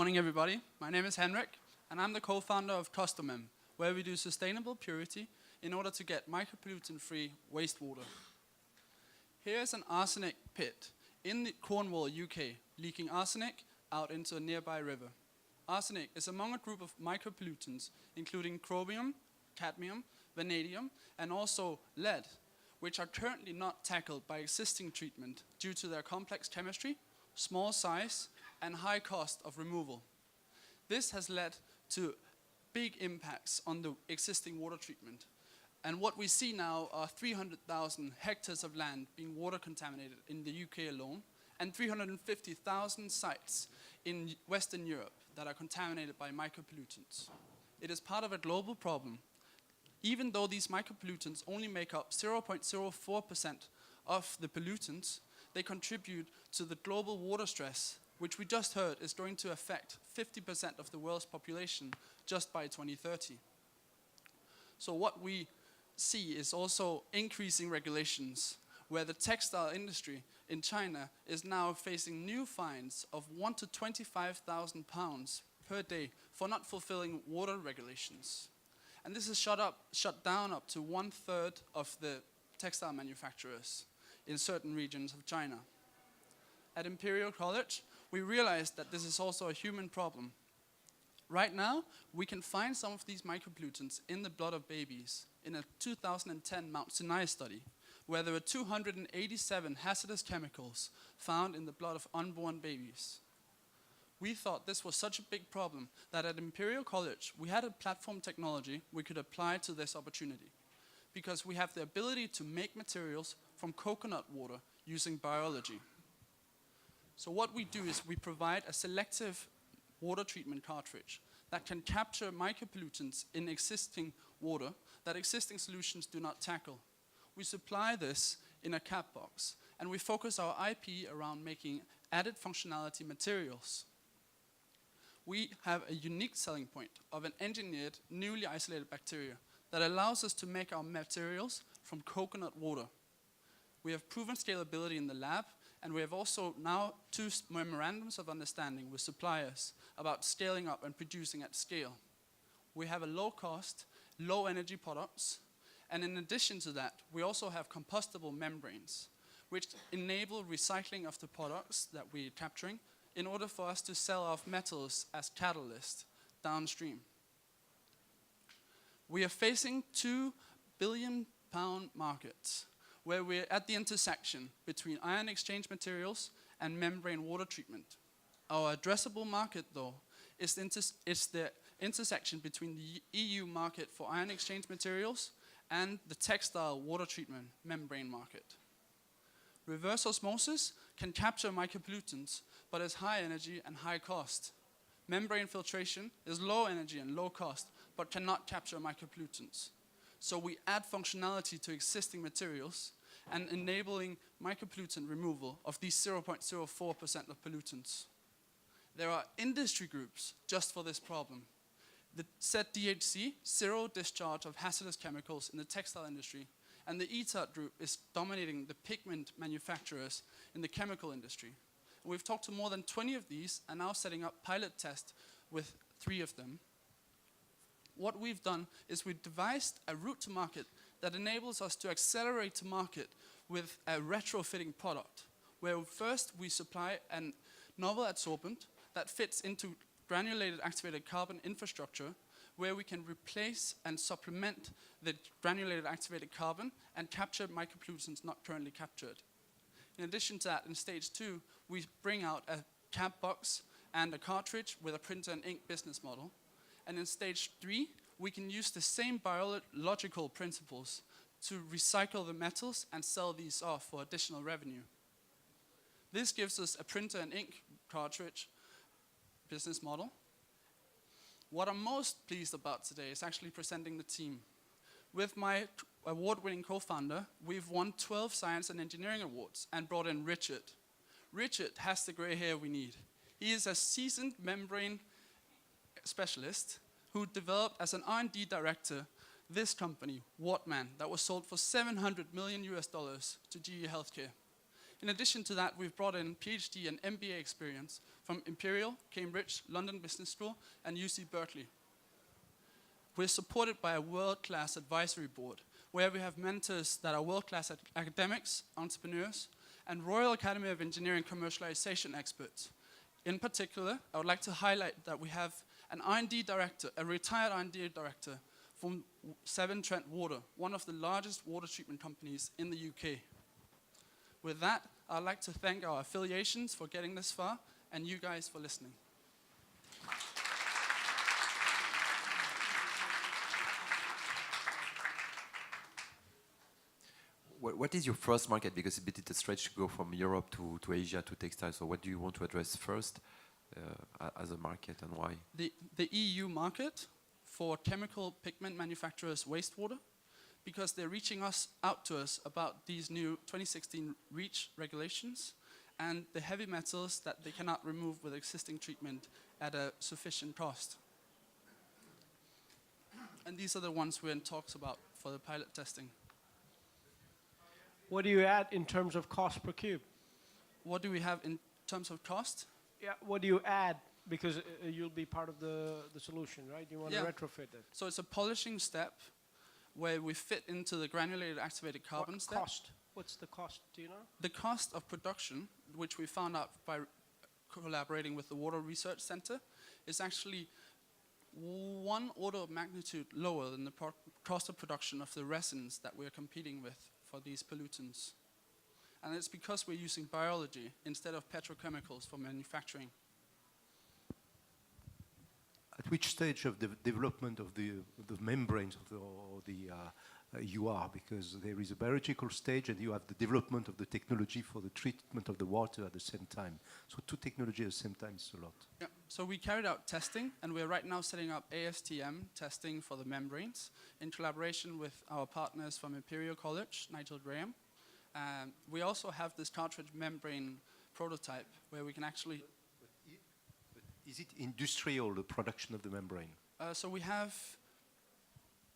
Morning, everybody. My name is Henrik, and I'm the co-founder of Customem, where we do sustainable purity in order to get micropollutant-free wastewater. Here's an arsenic pit in Cornwall, UK, leaking arsenic out into a nearby river. Arsenic is among a group of micropollutants, including chromium, cadmium, vanadium, and also lead, which are currently not tackled by existing treatment due to their complex chemistry, small size, and high cost of removal. This has led to big impacts on the existing water treatment. And what we see now are 300,000 hectares of land being water contaminated in the UK alone, and 350,000 sites in Western Europe that are contaminated by micropollutants. It is part of a global problem. Even though these micropollutants only make up 0.04% of the pollutants, they contribute to the global water stress, which we just heard is going to affect 50% of the world's population just by 2030. So what we see is also increasing regulations, where the textile industry in China is now facing new fines of 1 to 25,000 pounds per day for not fulfilling water regulations. And this has shut down up to 1/3 of the textile manufacturers in certain regions of China. At Imperial College, we realized that this is also a human problem. Right now, we can find some of these micropollutants in the blood of babies in a 2010 Mount Sinai study, where there were 287 hazardous chemicals found in the blood of unborn babies. We thought this was such a big problem that at Imperial College, we had a platform technology we could apply to this opportunity, because we have the ability to make materials from coconut water using biology. So what we do is we provide a selective water treatment cartridge that can capture micropollutants in existing water that existing solutions do not tackle. We supply this in a cap box, and we focus our IP around making added functionality materials. We have a unique selling point of an engineered, newly isolated bacteria that allows us to make our materials from coconut water. We have proven scalability in the lab, and we have also now 2 memorandums of understanding with suppliers about scaling up and producing at scale. We have a low cost, low energy products, and in addition to that, we also have compostable membranes, which enable recycling of the products that we're capturing in order for us to sell off metals as catalyst downstream. We are facing £2 billion markets, where we're at the intersection between ion exchange materials and membrane water treatment. Our addressable market, though, is the intersection between the EU market for ion exchange materials and the textile water treatment membrane market. Reverse osmosis can capture micropollutants, but is high energy and high cost. Membrane filtration is low energy and low cost, but cannot capture micropollutants. So we add functionality to existing materials and enabling micropollutant removal of these 0.04% of pollutants. There are industry groups just for this problem. The ZDHC, Zero Discharge of Hazardous Chemicals in the Textile Industry, and the ETAT group is dominating the pigment manufacturers in the chemical industry. And we've talked to more than 20 of these and now setting up pilot tests with 3 of them. What we've done is we've devised a route to market that enables us to accelerate to market with a retrofitting product, where first we supply a novel adsorbent that fits into granulated activated carbon infrastructure, where we can replace and supplement the granulated activated carbon and capture micropollutants not currently captured. In addition to that, in stage 2, we bring out a cap box and a cartridge with a printer and ink business model. And in stage 3, we can use the same biological principles to recycle the metals and sell these off for additional revenue. This gives us a printer and ink cartridge business model. What I'm most pleased about today is actually presenting the team. With my award-winning co-founder, we've won 12 science and engineering awards and brought in Richard. Richard has the gray hair we need. He is a seasoned membrane specialist who developed as an R&D director this company, Hagemann, that was sold for $700 million to GE Healthcare. In addition to that, we've brought in PhD and MBA experience from Imperial, Cambridge, London Business School, and UC Berkeley. We're supported by a world-class advisory board, where we have mentors that are world-class academics, entrepreneurs, and Royal Academy of Engineering commercialization experts. In particular, I would like to highlight that we have an R&D director, a retired R&D director from Severn Trent Water, one of the largest water treatment companies in the UK. With that, I'd like to thank our affiliations for getting this far, and you guys for listening. What is your first market? Because it's a bit a stretch to go from Europe to Asia to textiles. So what do you want to address first as a market, and why? The EU market for chemical pigment manufacturers' wastewater, because they're reaching out to us about these new 2016 REACH regulations and the heavy metals that they cannot remove with existing treatment at a sufficient cost. And these are the ones we're in talks about for the pilot testing. What do you add in terms of cost per cube? What do we have in terms of cost? Yeah, what do you add? Because you'll be part of the solution, right? You want to retrofit it. So it's a polishing step where we fit into the granulated activated carbon step. Cost? What's the cost, do you know? The cost of production, which we found out by collaborating with the Water Research Center, is actually 1 order of magnitude lower than the cost of production of the resins that we're competing with for these pollutants. And it's because we're using biology instead of petrochemicals for manufacturing. At which stage of the development of the membranes you are? Because there is a biological stage and you have the development of the technology for the treatment of the water at the same time. So 2 technologies at the same time is a lot. Yeah. So we carried out testing, and we're right now setting up ASTM testing for the membranes in collaboration with our partners from Imperial College, Nigel Graham. We also have this cartridge membrane prototype where we can actually... Is it industrial, the production of the membrane? So we have...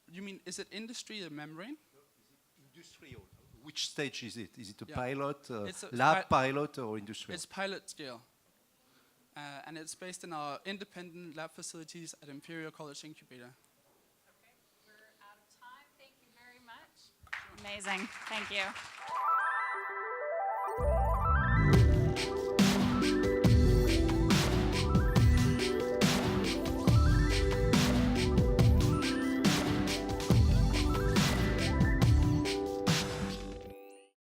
You mean, is it industry, the membrane? No, is it industrial? Which stage is it? Is it a Yeah. pilot, It's a lab pilot, or industrial? It's pilot scale. And it's based in our independent lab facilities at Imperial College Incubator. Okay, we're out of time. Thank you very much. Amazing. Thank you.